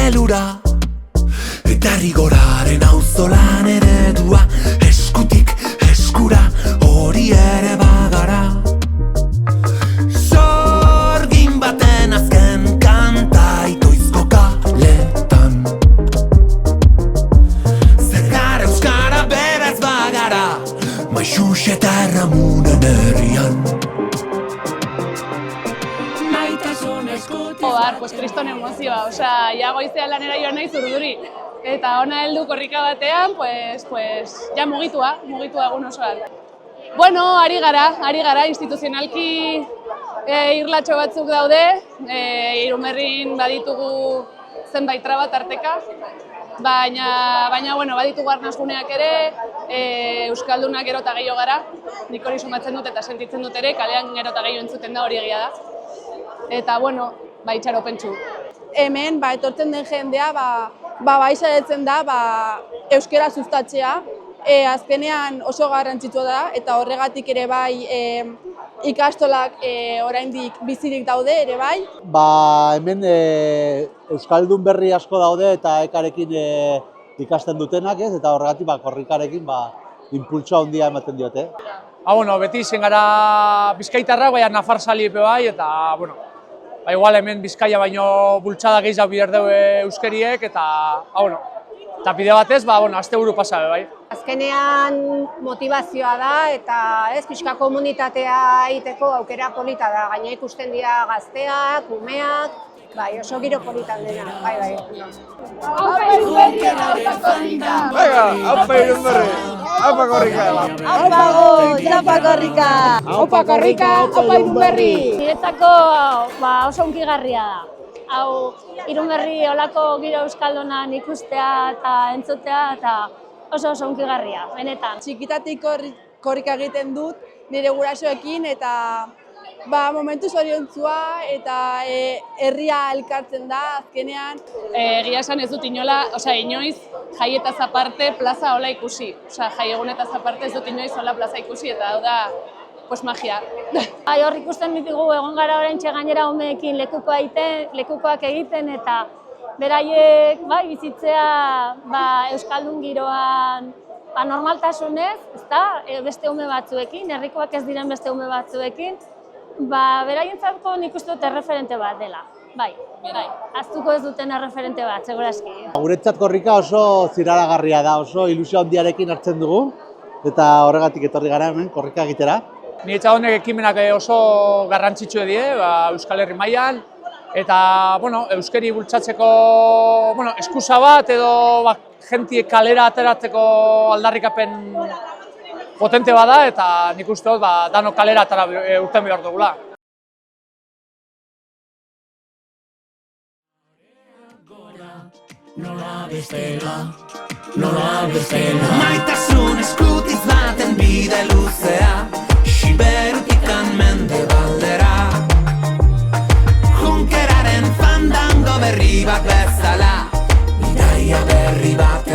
elura eta rigoraren auzolan eredua, eskutik eskura hori ere bagara. Sorgin baten azken kanta itoizko kaletan, zer gara euskara berez bagara, Maixux eta Erramunen herrian. Pues kriston emozioa, osea, ja goizean lanera joan naiz urduri. Eta ona heldu korrika batean, pues ja mugitua egun osoan. Bueno, ari gara, instituzionalki irlatxo batzuk daude, Irunberrin baditugu zenbait traba tarteka, baina bueno, baditugu arnasguneak ere, euskaldunak gero eta gehiago gara, nik hori sumatzen dut eta sentitzen dut ere, kalean gero eta gehiago entzuten da, hori egia da. Eta bueno, itxaropentsu. Hemen, etortzen den jendea, bai saiatzen da, euskara sustatzea, azkenean oso garrantzitsua da, eta horregatik ere bai ikastolak oraindik bizirik daude ere bai. Hemen euskaldun berri asko daude eta ekarekin ikasten dutenak, ez? Eta horregatik korrikarekin inpultsoa handia ematen diote. Bueno, beti izen gara bizkaitarrak, baina nafar saliepe bai, eta bueno, igual hemen Bizkaia baino bultzada gehiago bider dugu euskeriek, eta bueno, eta bide batez, asteburu pasa bai. Azkenean motivazioa da eta pixka komunitatea egiteko aukera polita da. Gaina ikusten dira gazteak, umeak, oso giro politan dena, bai. Aupa Irunberri eta aupa korrika! Aupa Irunberri, aupa korrika! Aupa goz, aupa korrika! Aupa korrika, aupa Irunberri! Niretzako oso hunkigarria da. Hau, Irunberri olako giro euskaldunan ikustea eta entzutea eta oso hunkigarria, benetan. Txikitatik korrika egiten dut nire gurasoekin eta momentu zoriontzua eta herria elkartzen da azkenean. Egia esan ez dut inoiz jaietaz aparte plaza hola ikusi. Jai egunetaz aparte ez dut inoiz hola plaza ikusi eta hau da, magia. Hor ikusten ditugu egon gara oraintxe gainera umeekin lekukoak egiten eta beraiek bizitzea euskaldun giroan normaltasunez, beste ume batzuekin, herrikoak ez diren beste ume batzuekin, beraientzako nik uste dut erreferente bat dela. Bai, ahaztuko ez duten erreferente bat, segurazki. Guretzat korrika oso ziraragarria da, oso ilusio handiarekin hartzen dugu, eta horregatik etorri gara hemen korrika egitera. Niretzat honek ekimenak oso garrantzitsue die, Euskal Herri mailan, eta euskeri bultzatzeko eskusa bat edo jentiek kalera ateratzeko aldarrikapen potente bada, eta nik uste dut danok kalera atera urten behar dugula. Maitasun eskutiz baten bide luzea, Xiberutikan mendebaldera, Junkeraren fandango berri bat bezala, bidaia berri bat